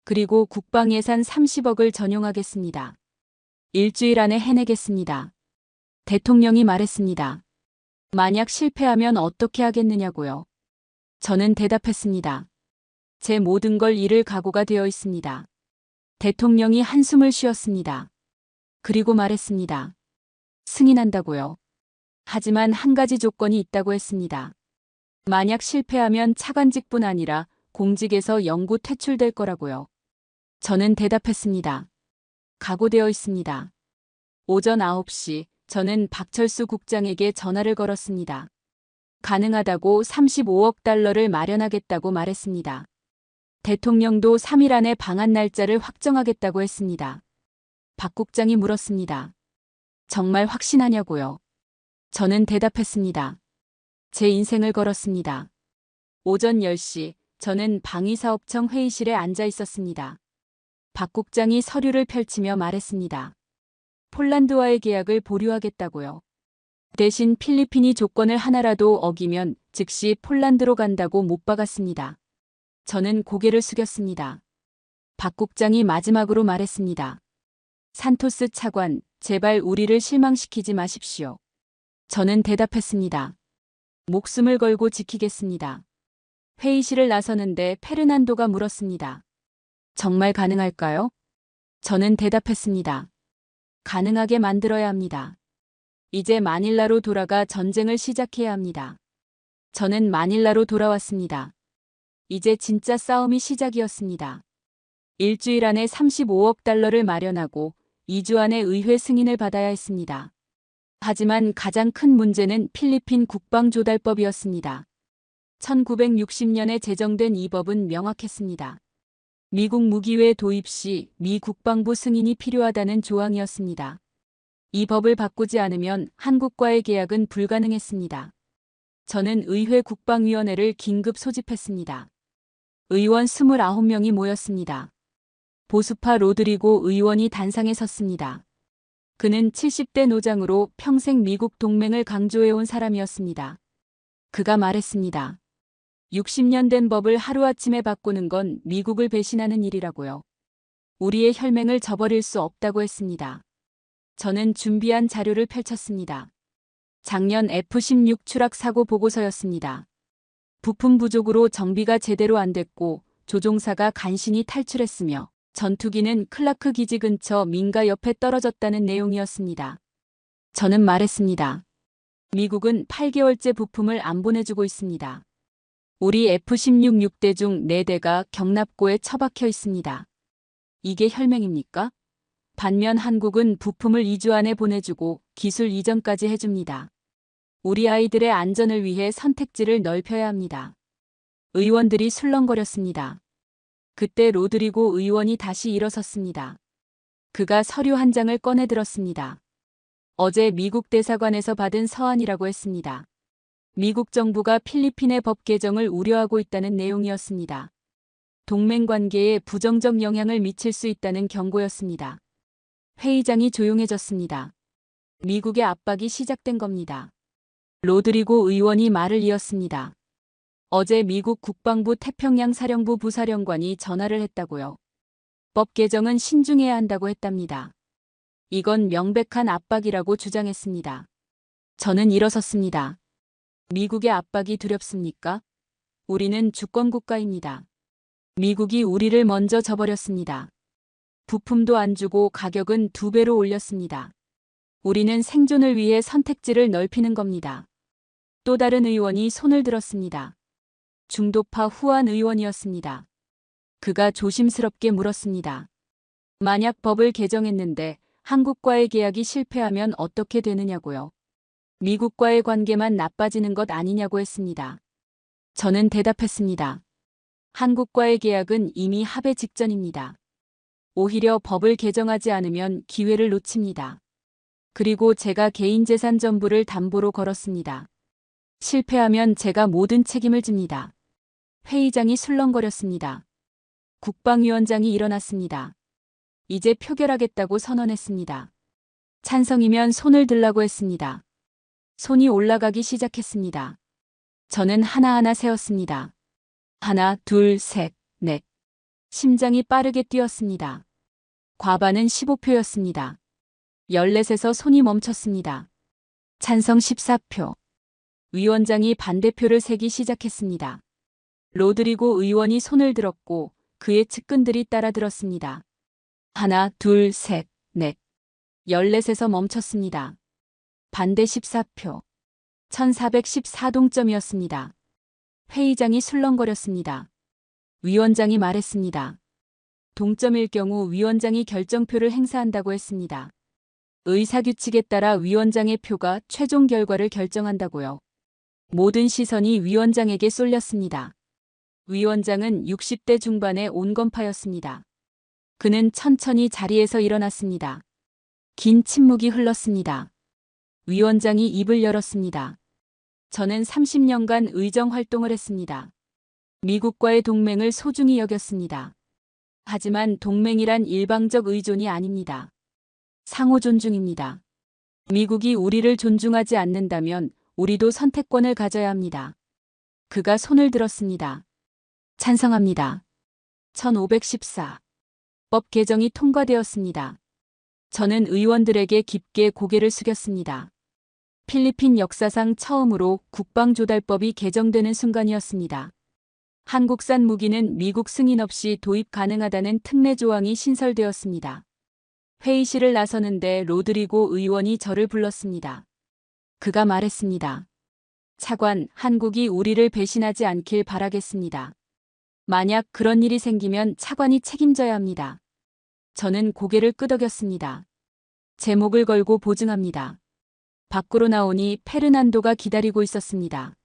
그리고 국방예산 30억을 전용하겠습니다. 일주일 안에 해내겠습니다. 대통령이 말했습니다. 만약 실패하면 어떻게 하겠느냐고요. 저는 대답했습니다. 제 모든 걸 잃을 각오가 되어 있습니다. 대통령이 한숨을 쉬었습니다. 그리고 말했습니다. 승인한다고요. 하지만 한 가지 조건이 있다고 했습니다. 만약 실패하면 차관직뿐 아니라 공직에서 영구 퇴출될 거라고요. 저는 대답했습니다. 각오되어 있습니다. 오전 9시 저는 박철수 국장에게 전화를 걸었습니다. 가능하다고 35억 달러를 마련하겠다고 말했습니다. 대통령도 3일 안에 방한 날짜를 확정하겠다고 했습니다. 박 국장이 물었습니다. 정말 확신하냐고요? 저는 대답했습니다. 제 인생을 걸었습니다. 오전 10시 저는 방위사업청 회의실에 앉아 있었습니다. 박 국장이 서류를 펼치며 말했습니다. 폴란드와의 계약을 보류하겠다고요. 대신 필리핀이 조건을 하나라도 어기면 즉시 폴란드로 간다고 못 박았습니다. 저는 고개를 숙였습니다. 박 국장이 마지막으로 말했습니다. 산토스 차관, 제발 우리를 실망시키지 마십시오. 저는 대답했습니다. 목숨을 걸고 지키겠습니다. 회의실을 나서는데 페르난도가 물었습니다. 정말 가능할까요? 저는 대답했습니다. 가능하게 만들어야 합니다. 이제 마닐라로 돌아가 전쟁을 시작해야 합니다. 저는 마닐라로 돌아왔습니다. 이제 진짜 싸움이 시작이었습니다. 일주일 안에 35억 달러를 마련하고 2주 안에 의회 승인을 받아야 했습니다. 하지만 가장 큰 문제는 필리핀 국방조달법이었습니다. 1960년에 제정된 이 법은 명확했습니다. 미국 무기외 도입 시 미 국방부 승인이 필요하다는 조항이었습니다. 이 법을 바꾸지 않으면 한국과의 계약은 불가능했습니다. 저는 의회 국방위원회를 긴급 소집했습니다. 의원 29명이 모였습니다. 보수파 로드리고 의원이 단상에 섰습니다. 그는 70대 노장으로 평생 미국 동맹을 강조해온 사람이었습니다. 그가 말했습니다. 60년 된 법을 하루아침에 바꾸는 건 미국을 배신하는 일이라고요. 우리의 혈맹을 저버릴 수 없다고 했습니다. 저는 준비한 자료를 펼쳤습니다. 작년 F-16 추락 사고 보고서였습니다. 부품 부족으로 정비가 제대로 안 됐고 조종사가 간신히 탈출했으며 전투기는 클라크 기지 근처 민가 옆에 떨어졌다는 내용이었습니다. 저는 말했습니다. 미국은 8개월째 부품을 안 보내주고 있습니다. 우리 F-16 6대 중 4대가 경납고에 처박혀 있습니다. 이게 혈맹입니까? 반면 한국은 부품을 2주 안에 보내주고 기술 이전까지 해줍니다. 우리 아이들의 안전을 위해 선택지를 넓혀야 합니다. 의원들이 술렁거렸습니다. 그때 로드리고 의원이 다시 일어섰습니다. 그가 서류 한 장을 꺼내들었습니다. 어제 미국 대사관에서 받은 서한이라고 했습니다. 미국 정부가 필리핀의 법 개정을 우려하고 있다는 내용이었습니다. 동맹 관계에 부정적 영향을 미칠 수 있다는 경고였습니다. 회의장이 조용해졌습니다. 미국의 압박이 시작된 겁니다. 로드리고 의원이 말을 이었습니다. 어제 미국 국방부 태평양 사령부 부사령관이 전화를 했다고요. 법 개정은 신중해야 한다고 했답니다. 이건 명백한 압박이라고 주장했습니다. 저는 일어섰습니다. 미국의 압박이 두렵습니까? 우리는 주권국가입니다. 미국이 우리를 먼저 져버렸습니다. 부품도 안 주고 가격은 2배로 올렸습니다. 우리는 생존을 위해 선택지를 넓히는 겁니다. 또 다른 의원이 손을 들었습니다. 중도파 후안 의원이었습니다. 그가 조심스럽게 물었습니다. 만약 법을 개정했는데 한국과의 계약이 실패하면 어떻게 되느냐고요. 미국과의 관계만 나빠지는 것 아니냐고 했습니다. 저는 대답했습니다. 한국과의 계약은 이미 합의 직전입니다. 오히려 법을 개정하지 않으면 기회를 놓칩니다. 그리고 제가 개인 재산 전부를 담보로 걸었습니다. 실패하면 제가 모든 책임을 집니다. 회의장이 술렁거렸습니다. 국방위원장이 일어났습니다. 이제 표결하겠다고 선언했습니다. 찬성이면 손을 들라고 했습니다. 손이 올라가기 시작했습니다. 저는 하나하나 세었습니다. 하나, 둘, 셋, 넷. 심장이 빠르게 뛰었습니다. 과반은 15표였습니다. 14에서 손이 멈췄습니다. 찬성 14표. 위원장이 반대표를 세기 시작했습니다. 로드리고 의원이 손을 들었고 그의 측근들이 따라 들었습니다. 하나, 둘, 셋, 넷. 14에서 멈췄습니다. 반대 14표. 1414동점이었습니다. 회의장이 술렁거렸습니다. 위원장이 말했습니다. 동점일 경우 위원장이 결정표를 행사한다고 했습니다. 의사규칙에 따라 위원장의 표가 최종 결과를 결정한다고요. 모든 시선이 위원장에게 쏠렸습니다. 위원장은 60대 중반의 온건파였습니다. 그는 천천히 자리에서 일어났습니다. 긴 침묵이 흘렀습니다. 위원장이 입을 열었습니다. 저는 30년간 의정 활동을 했습니다. 미국과의 동맹을 소중히 여겼습니다. 하지만 동맹이란 일방적 의존이 아닙니다. 상호 존중입니다. 미국이 우리를 존중하지 않는다면 우리도 선택권을 가져야 합니다. 그가 손을 들었습니다. 찬성합니다. 1514. 법 개정이 통과되었습니다. 저는 의원들에게 깊게 고개를 숙였습니다. 필리핀 역사상 처음으로 국방조달법이 개정되는 순간이었습니다. 한국산 무기는 미국 승인 없이 도입 가능하다는 특례 조항이 신설되었습니다. 회의실을 나서는데 로드리고 의원이 저를 불렀습니다. 그가 말했습니다. 차관, 한국이 우리를 배신하지 않길 바라겠습니다. 만약 그런 일이 생기면 차관이 책임져야 합니다. 저는 고개를 끄덕였습니다. 제목을 걸고 보증합니다. 밖으로 나오니 페르난도가 기다리고 있었습니다.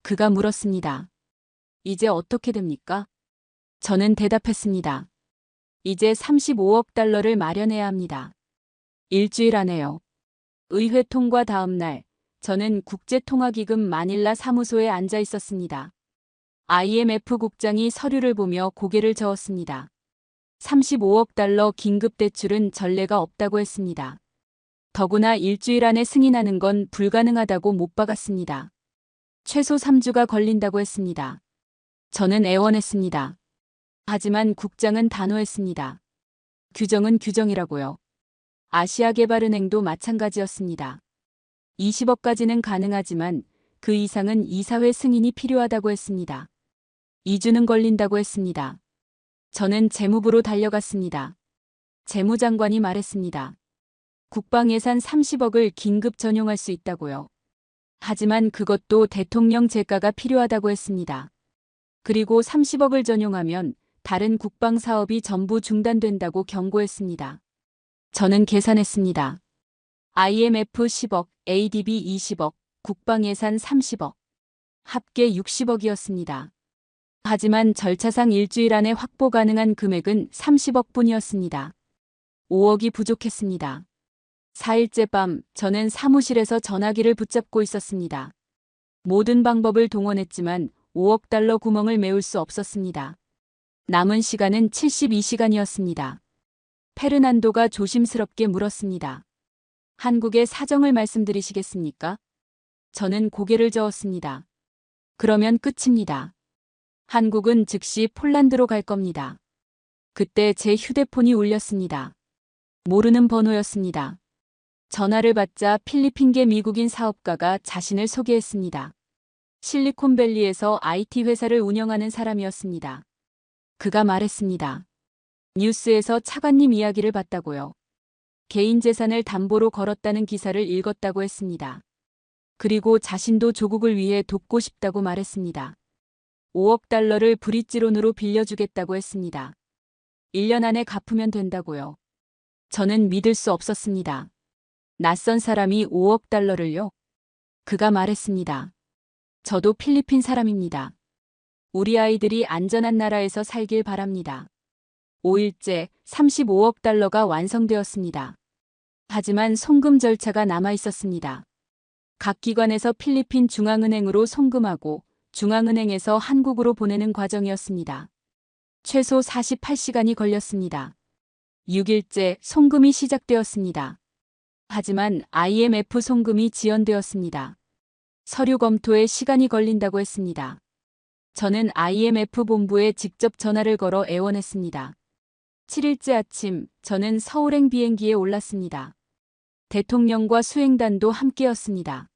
그가 물었습니다. 이제 어떻게 됩니까? 저는 대답했습니다. 이제 35억 달러를 마련해야 합니다. 일주일 안에요. 의회 통과 다음 날, 저는 국제통화기금 마닐라 사무소에 앉아 있었습니다. IMF 국장이 서류를 보며 고개를 저었습니다. 35억 달러 긴급 대출은 전례가 없다고 했습니다. 더구나 일주일 안에 승인하는 건 불가능하다고 못 박았습니다. 최소 3주가 걸린다고 했습니다. 저는 애원했습니다. 하지만 국장은 단호했습니다. 규정은 규정이라고요. 아시아개발은행도 마찬가지였습니다. 20억까지는 가능하지만 그 이상은 이사회 승인이 필요하다고 했습니다. 2주는 걸린다고 했습니다. 저는 재무부로 달려갔습니다. 재무장관이 말했습니다. 국방예산 30억을 긴급 전용할 수 있다고요. 하지만 그것도 대통령 재가가 필요하다고 했습니다. 그리고 30억을 전용하면 다른 국방 사업이 전부 중단된다고 경고했습니다. 저는 계산했습니다. IMF 10억, ADB 20억, 국방예산 30억. 합계 60억이었습니다. 하지만 절차상 일주일 안에 확보 가능한 금액은 30억 뿐이었습니다. 5억이 부족했습니다. 4일째 밤, 저는 사무실에서 전화기를 붙잡고 있었습니다. 모든 방법을 동원했지만 5억 달러 구멍을 메울 수 없었습니다. 남은 시간은 72시간이었습니다. 페르난도가 조심스럽게 물었습니다. 한국의 사정을 말씀드리시겠습니까? 저는 고개를 저었습니다. 그러면 끝입니다. 한국은 즉시 폴란드로 갈 겁니다. 그때 제 휴대폰이 울렸습니다. 모르는 번호였습니다. 전화를 받자 필리핀계 미국인 사업가가 자신을 소개했습니다. 실리콘밸리에서 IT 회사를 운영하는 사람이었습니다. 그가 말했습니다. 뉴스에서 차관님 이야기를 봤다고요. 개인 재산을 담보로 걸었다는 기사를 읽었다고 했습니다. 그리고 자신도 조국을 위해 돕고 싶다고 말했습니다. 5억 달러를 브릿지론으로 빌려주겠다고 했습니다. 1년 안에 갚으면 된다고요. 저는 믿을 수 없었습니다. 낯선 사람이 5억 달러를요? 그가 말했습니다. 저도 필리핀 사람입니다. 우리 아이들이 안전한 나라에서 살길 바랍니다. 5일째 35억 달러가 완성되었습니다. 하지만 송금 절차가 남아 있었습니다. 각 기관에서 필리핀 중앙은행으로 송금하고 중앙은행에서 한국으로 보내는 과정이었습니다. 최소 48시간이 걸렸습니다. 6일째 송금이 시작되었습니다. 하지만 IMF 송금이 지연되었습니다. 서류 검토에 시간이 걸린다고 했습니다. 저는 IMF 본부에 직접 전화를 걸어 애원했습니다. 7일째 아침, 저는 서울행 비행기에 올랐습니다. 대통령과 수행단도 함께였습니다.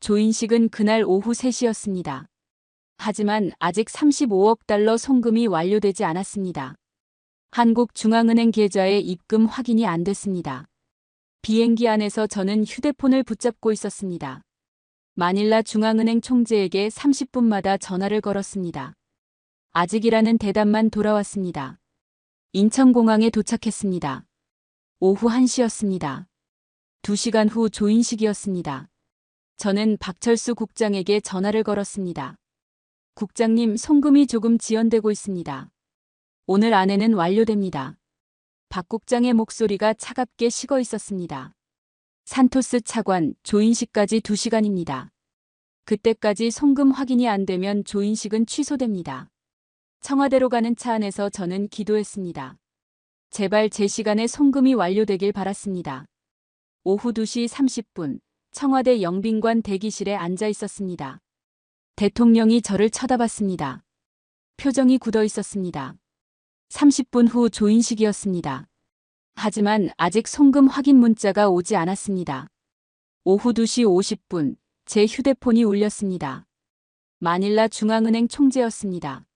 조인식은 그날 오후 3시였습니다. 하지만 아직 35억 달러 송금이 완료되지 않았습니다. 한국중앙은행 계좌에 입금 확인이 안 됐습니다. 비행기 안에서 저는 휴대폰을 붙잡고 있었습니다. 마닐라 중앙은행 총재에게 30분마다 전화를 걸었습니다. 아직이라는 대답만 돌아왔습니다. 인천공항에 도착했습니다. 오후 1시였습니다. 2시간 후 조인식이었습니다. 저는 박철수 국장에게 전화를 걸었습니다. 국장님, 송금이 조금 지연되고 있습니다. 오늘 안에는 완료됩니다. 박 국장의 목소리가 차갑게 식어 있었습니다. 산토스 차관 조인식까지 2시간입니다. 그때까지 송금 확인이 안 되면 조인식은 취소됩니다. 청와대로 가는 차 안에서 저는 기도했습니다. 제발 제 시간에 송금이 완료되길 바랐습니다. 오후 2시 30분 청와대 영빈관 대기실에 앉아 있었습니다. 대통령이 저를 쳐다봤습니다. 표정이 굳어 있었습니다. 30분 후 조인식이었습니다. 하지만 아직 송금 확인 문자가 오지 않았습니다. 오후 2시 50분 제 휴대폰이 울렸습니다. 마닐라 중앙은행 총재였습니다.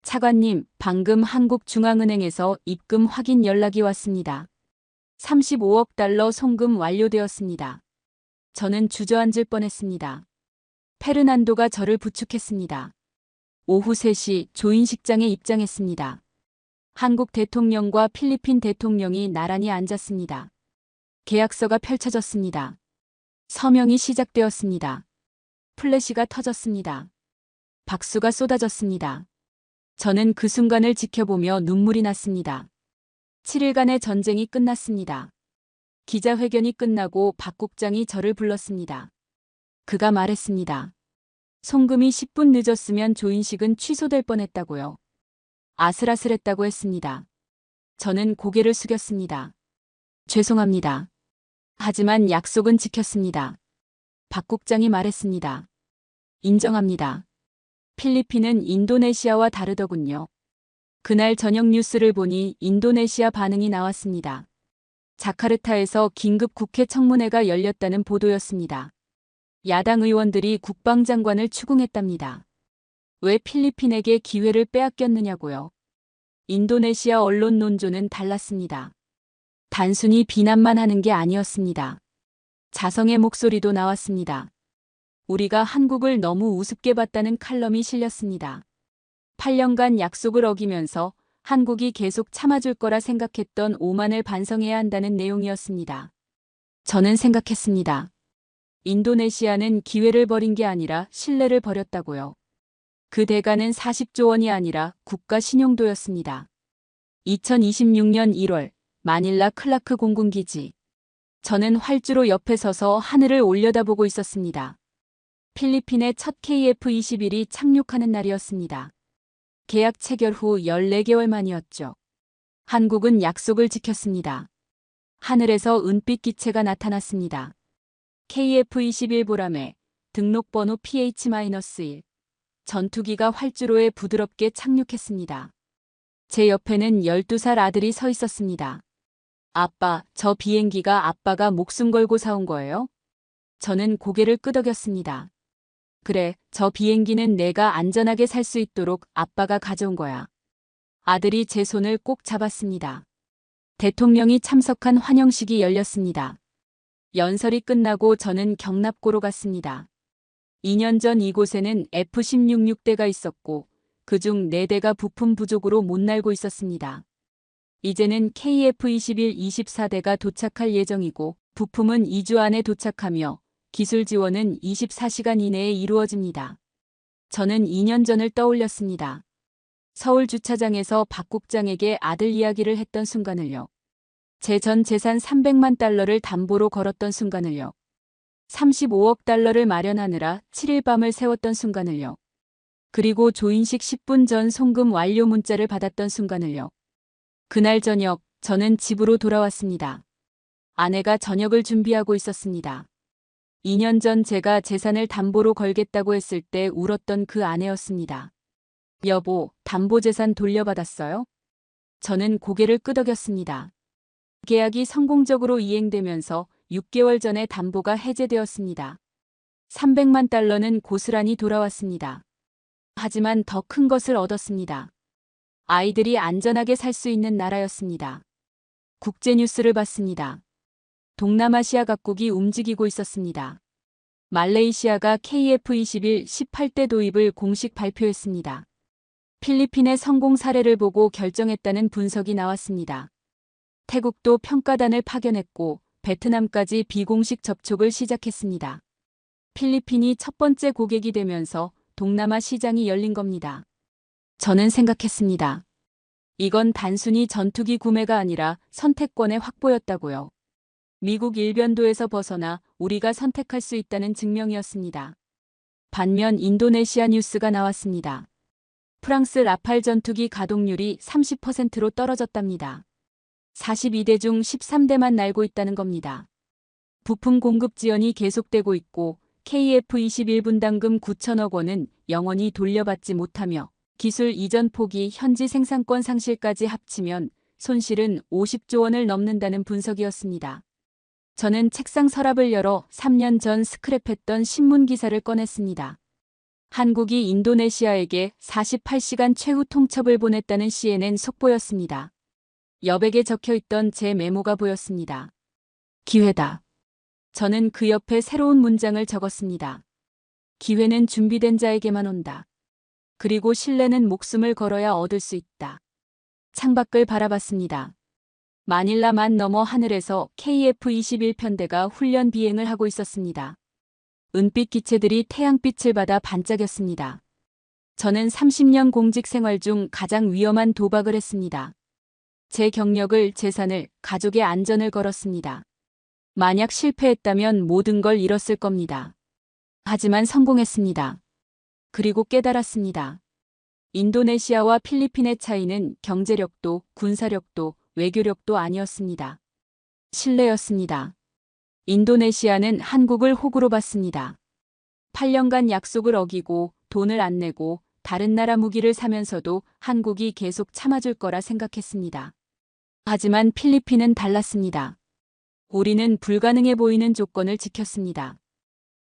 차관님, 방금 한국중앙은행에서 입금 확인 연락이 왔습니다. 35억 달러 송금 완료되었습니다. 저는 주저앉을 뻔했습니다. 페르난도가 저를 부축했습니다. 오후 3시 조인식장에 입장했습니다. 한국 대통령과 필리핀 대통령이 나란히 앉았습니다. 계약서가 펼쳐졌습니다. 서명이 시작되었습니다. 플래시가 터졌습니다. 박수가 쏟아졌습니다. 저는 그 순간을 지켜보며 눈물이 났습니다. 7일간의 전쟁이 끝났습니다. 기자회견이 끝나고 박 국장이 저를 불렀습니다. 그가 말했습니다. 송금이 10분 늦었으면 조인식은 취소될 뻔했다고요. 아슬아슬했다고 했습니다. 저는 고개를 숙였습니다. 죄송합니다. 하지만 약속은 지켰습니다. 박 국장이 말했습니다. 인정합니다. 필리핀은 인도네시아와 다르더군요. 그날 저녁 뉴스를 보니 인도네시아 반응이 나왔습니다. 자카르타에서 긴급 국회 청문회가 열렸다는 보도였습니다. 야당 의원들이 국방장관을 추궁했답니다. 왜 필리핀에게 기회를 빼앗겼느냐고요. 인도네시아 언론 논조는 달랐습니다. 단순히 비난만 하는 게 아니었습니다. 자성의 목소리도 나왔습니다. 우리가 한국을 너무 우습게 봤다는 칼럼이 실렸습니다. 8년간 약속을 어기면서 한국이 계속 참아줄 거라 생각했던 오만을 반성해야 한다는 내용이었습니다. 저는 생각했습니다. 인도네시아는 기회를 버린 게 아니라 신뢰를 버렸다고요. 그 대가는 40조 원이 아니라 국가 신용도였습니다. 2026년 1월 마닐라 클라크 공군기지. 저는 활주로 옆에 서서 하늘을 올려다보고 있었습니다. 필리핀의 첫 KF-21이 착륙하는 날이었습니다. 계약 체결 후 14개월 만이었죠. 한국은 약속을 지켰습니다. 하늘에서 은빛 기체가 나타났습니다. KF-21 보람에 등록번호 PH-1 전투기가 활주로에 부드럽게 착륙했습니다. 제 옆에는 12살 아들이 서 있었습니다. 아빠, 저 비행기가 아빠가 목숨 걸고 사온 거예요? 저는 고개를 끄덕였습니다. 그래, 저 비행기는 내가 안전하게 살 수 있도록 아빠가 가져온 거야. 아들이 제 손을 꼭 잡았습니다. 대통령이 참석한 환영식이 열렸습니다. 연설이 끝나고 저는 경납고로 갔습니다. 2년 전 이곳에는 F-16 6대가 있었고 그중 4대가 부품 부족으로 못 날고 있었습니다. 이제는 KF-21 24대가 도착할 예정이고 부품은 2주 안에 도착하며 기술 지원은 24시간 이내에 이루어집니다. 저는 2년 전을 떠올렸습니다. 서울 주차장에서 박 국장에게 아들 이야기를 했던 순간을요. 제 전 재산 300만 달러를 담보로 걸었던 순간을요. 35억 달러를 마련하느라 7일 밤을 새웠던 순간을요. 그리고 조인식 10분 전 송금 완료 문자를 받았던 순간을요. 그날 저녁 저는 집으로 돌아왔습니다. 아내가 저녁을 준비하고 있었습니다. 2년 전 제가 재산을 담보로 걸겠다고 했을 때 울었던 그 아내였습니다. 여보, 담보재산 돌려받았어요? 저는 고개를 끄덕였습니다. 계약이 성공적으로 이행되면서 6개월 전에 담보가 해제되었습니다. 300만 달러는 고스란히 돌아왔습니다. 하지만 더 큰 것을 얻었습니다. 아이들이 안전하게 살 수 있는 나라였습니다. 국제뉴스를 봤습니다. 동남아시아 각국이 움직이고 있었습니다. 말레이시아가 KF-21 18대 도입을 공식 발표했습니다. 필리핀의 성공 사례를 보고 결정했다는 분석이 나왔습니다. 태국도 평가단을 파견했고 베트남까지 비공식 접촉을 시작했습니다. 필리핀이 첫 번째 고객이 되면서 동남아 시장이 열린 겁니다. 저는 생각했습니다. 이건 단순히 전투기 구매가 아니라 선택권의 확보였다고요. 미국 일변도에서 벗어나 우리가 선택할 수 있다는 증명이었습니다. 반면 인도네시아 뉴스가 나왔습니다. 프랑스 라팔 전투기 가동률이 30%로 떨어졌답니다. 42대 중 13대만 날고 있다는 겁니다. 부품 공급 지연이 계속되고 있고 KF-21 분담금 9천억 원은 영원히 돌려받지 못하며 기술 이전 포기, 현지 생산권 상실까지 합치면 손실은 50조 원을 넘는다는 분석이었습니다. 저는 책상 서랍을 열어 3년 전 스크랩했던 신문 기사를 꺼냈습니다. 한국이 인도네시아에게 48시간 최후 통첩을 보냈다는 CNN 속보였습니다. 여백에 적혀있던 제 메모가 보였습니다. 기회다. 저는 그 옆에 새로운 문장을 적었습니다. 기회는 준비된 자에게만 온다. 그리고 신뢰는 목숨을 걸어야 얻을 수 있다. 창밖을 바라봤습니다. 마닐라만 넘어 하늘에서 KF-21 편대가 훈련 비행을 하고 있었습니다. 은빛 기체들이 태양빛을 받아 반짝였습니다. 저는 30년 공직 생활 중 가장 위험한 도박을 했습니다. 제 경력을, 재산을, 가족의 안전을 걸었습니다. 만약 실패했다면 모든 걸 잃었을 겁니다. 하지만 성공했습니다. 그리고 깨달았습니다. 인도네시아와 필리핀의 차이는 경제력도, 군사력도, 외교력도 아니었습니다. 신뢰였습니다. 인도네시아는 한국을 호구로 봤습니다. 8년간 약속을 어기고 돈을 안 내고 다른 나라 무기를 사면서도 한국이 계속 참아줄 거라 생각했습니다. 하지만 필리핀은 달랐습니다. 우리는 불가능해 보이는 조건을 지켰습니다.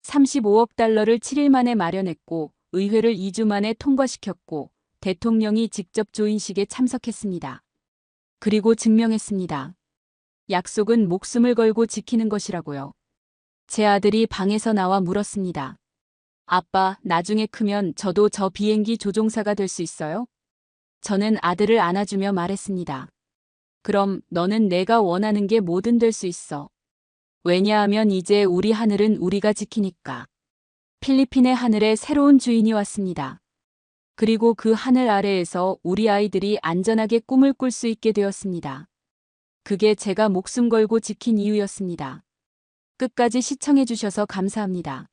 35억 달러를 7일 만에 마련했고 의회를 2주 만에 통과시켰고 대통령이 직접 조인식에 참석했습니다. 그리고 증명했습니다. 약속은 목숨을 걸고 지키는 것이라고요. 제 아들이 방에서 나와 물었습니다. 아빠, 나중에 크면 저도 저 비행기 조종사가 될 수 있어요? 저는 아들을 안아주며 말했습니다. 그럼 너는 내가 원하는 게 뭐든 될 수 있어. 왜냐하면 이제 우리 하늘은 우리가 지키니까. 필리핀의 하늘에 새로운 주인이 왔습니다. 그리고 그 하늘 아래에서 우리 아이들이 안전하게 꿈을 꿀 수 있게 되었습니다. 그게 제가 목숨 걸고 지킨 이유였습니다. 끝까지 시청해주셔서 감사합니다.